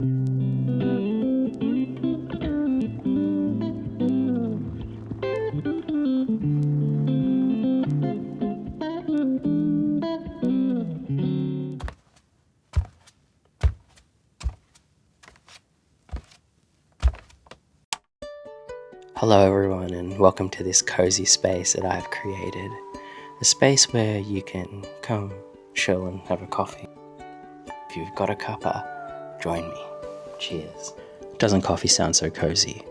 Hello everyone, and welcome to this cozy space that I've created. A space where you can come, chill and have a coffee. If you've got a cuppa, join me. Cheers. Doesn't coffee sound so cozy?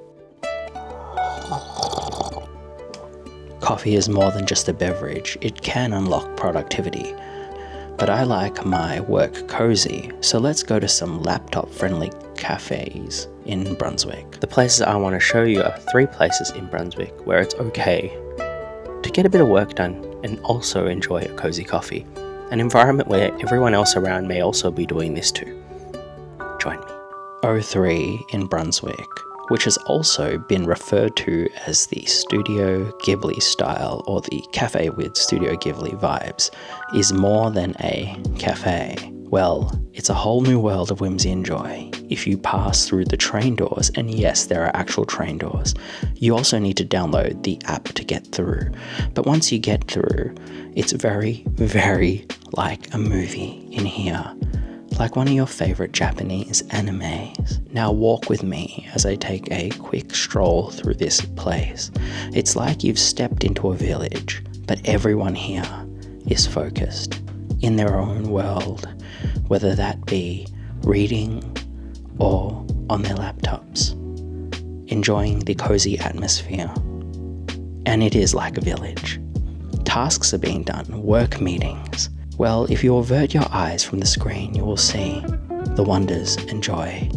Coffee is more than just a beverage. It can unlock productivity. But I like my work cozy, so let's go to some laptop-friendly cafes in Brunswick. The places I want to show you are 3 places in Brunswick where it's okay to get a bit of work done and also enjoy a cozy coffee. An environment where everyone else around may also be doing this too. Join me. O3 in Brunswick, which has also been referred to as the Studio Ghibli-style or the cafe with Studio Ghibli vibes, is more than a cafe. Well, it's a whole new world of whimsy and joy. If you pass through the train doors, and yes, there are actual train doors, you also need to download the app to get through. But once you get through, it's very, very like a movie in here. Like one of your favorite Japanese animes. Now walk with me as I take a quick stroll through this place. It's like you've stepped into a village, but everyone here is focused in their own world, whether that be reading or on their laptops, enjoying the cozy atmosphere. And it is like a village. Tasks are being done, work meetings. Well, if you avert your eyes from the screen, you will see the wonders and joy.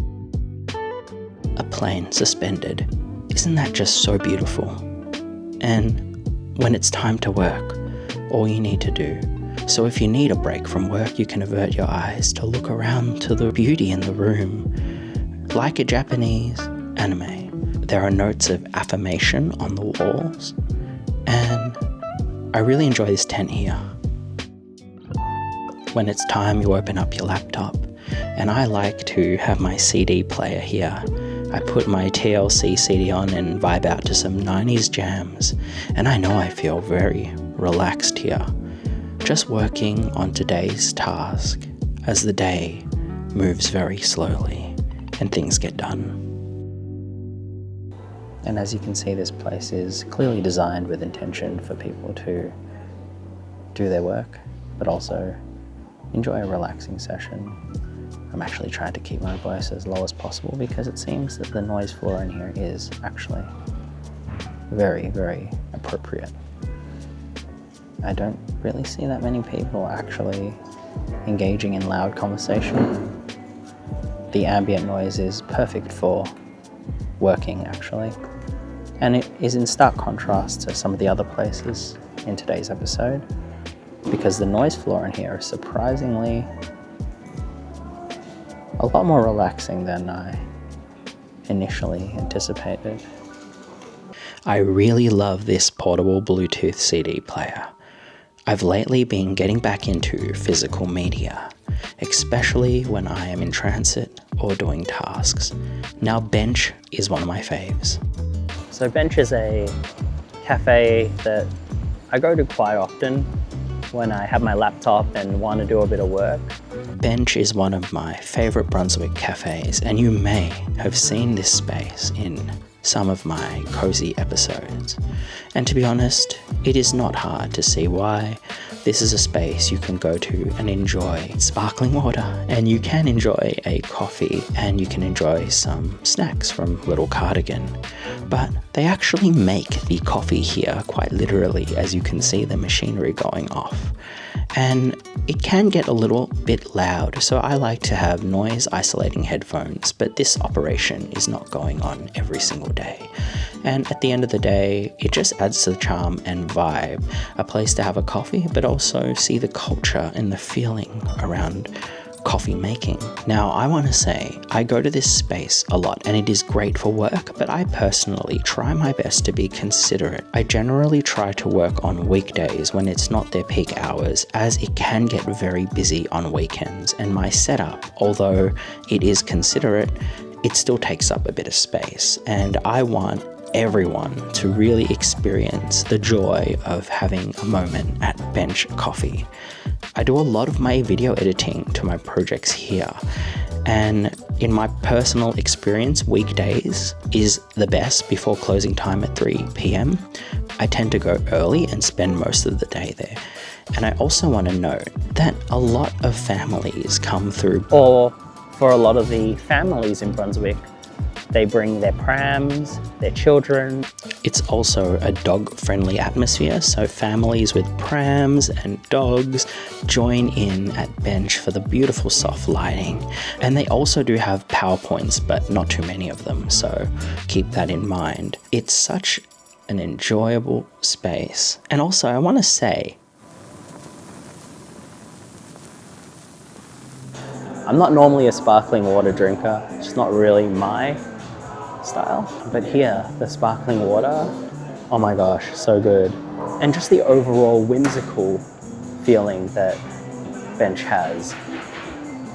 A plane suspended. Isn't that just so beautiful? And when it's time to work, all you need to do. So if you need a break from work, you can avert your eyes to look around to the beauty in the room. Like a Japanese anime, there are notes of affirmation on the walls. And I really enjoy this tent here. When it's time, you open up your laptop, and I like to have my CD player here. I put my TLC CD on and vibe out to some 90s jams, and I know I feel very relaxed here, just working on today's task as the day moves very slowly and things get done. And as you can see, this place is clearly designed with intention for people to do their work, but also enjoy a relaxing session. I'm actually trying to keep my voice as low as possible because it seems that the noise floor in here is actually very, very appropriate. I don't really see that many people actually engaging in loud conversation. The ambient noise is perfect for working, actually. And it is in stark contrast to some of the other places in today's episode, because the noise floor in here is surprisingly a lot more relaxing than I initially anticipated. I really love this portable Bluetooth CD player. I've lately been getting back into physical media, especially when I am in transit or doing tasks. Now Bench is one of my faves. So Bench is a cafe that I go to quite often when I have my laptop and want to do a bit of work. Bench is one of my favorite Brunswick cafes, and you may have seen this space in some of my cozy episodes. And to be honest, it is not hard to see why. This is a space you can go to and enjoy sparkling water, and you can enjoy a coffee, and you can enjoy some snacks from Little Cardigan. But they actually make the coffee here quite literally, as you can see the machinery going off. And it can get a little bit loud, so I like to have noise isolating headphones, but this operation is not going on every single day. And at the end of the day, it just adds to the charm and vibe. A place to have a coffee, but also see the culture and the feeling around coffee making. Now, I want to say, I go to this space a lot and it is great for work, but I personally try my best to be considerate. I generally try to work on weekdays when it's not their peak hours, as it can get very busy on weekends, and my setup, although it is considerate, it still takes up a bit of space, and I want everyone to really experience the joy of having a moment at Bench Coffee. I do a lot of my video editing to my projects here, and in my personal experience, weekdays is the best before closing time at 3 p.m. I tend to go early and spend most of the day there. And I also want to note that a lot of families come through, or for a lot of the families in Brunswick, they bring their prams, their children. It's also a dog-friendly atmosphere, so families with prams and dogs join in at Bench for the beautiful soft lighting. And they also do have PowerPoints, but not too many of them, so keep that in mind. It's such an enjoyable space. And also, I want to say, I'm not normally a sparkling water drinker. It's not really my style, but here, the sparkling water, oh my gosh, so good. And just the overall whimsical feeling that Bench has.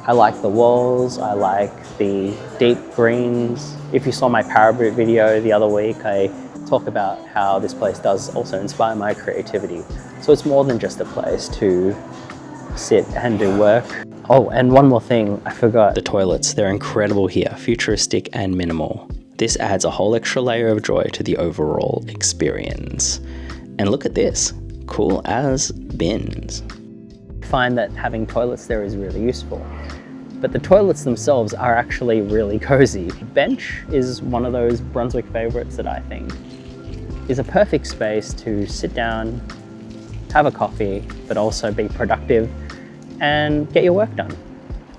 I like the walls, I like the deep greens. If you saw my Paraboot video the other week, I talk about how this place does also inspire my creativity. So it's more than just a place to sit and do work. Oh, and one more thing, I forgot. The toilets, they're incredible here, futuristic and minimal. This adds a whole extra layer of joy to the overall experience. And look at this, cool as bins. I find that having toilets there is really useful, but the toilets themselves are actually really cozy. Bench is one of those Brunswick favorites that I think is a perfect space to sit down, have a coffee, but also be productive and get your work done.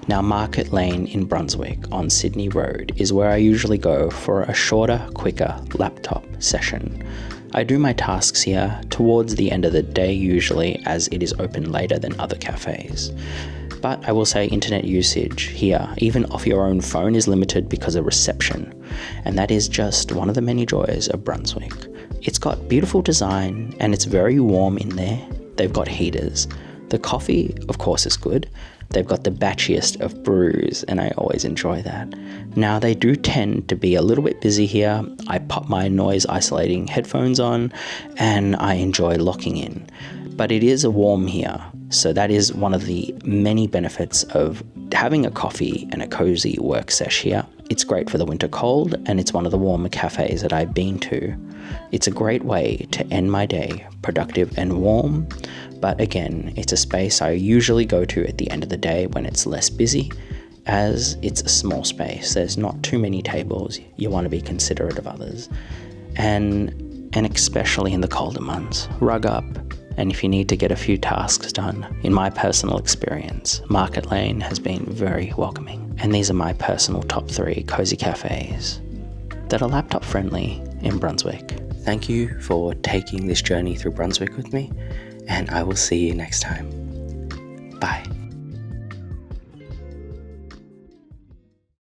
Now, Market Lane in Brunswick on Sydney Road is where I usually go for a shorter, quicker laptop session. I do my tasks here towards the end of the day usually, as it is open later than other cafes. But I will say internet usage here, even off your own phone, is limited because of reception, and that is just one of the many joys of Brunswick. It's got beautiful design and it's very warm in there. They've got heaters. The coffee, of course, is good. They've got the batchiest of brews, and I always enjoy that. Now, they do tend to be a little bit busy here. I pop my noise isolating headphones on, and I enjoy locking in. But it is warm here, so that is one of the many benefits of having a coffee and a cozy work sesh here. It's great for the winter cold, and it's one of the warmer cafes that I've been to. It's a great way to end my day productive and warm, but again, it's a space I usually go to at the end of the day when it's less busy, as it's a small space. There's not too many tables. You want to be considerate of others, and especially in the colder months, rug up. And if you need to get a few tasks done, in my personal experience, Market Lane has been very welcoming. And these are my personal top 3 cozy cafes that are laptop friendly in Brunswick. Thank you for taking this journey through Brunswick with me, and I will see you next time. Bye.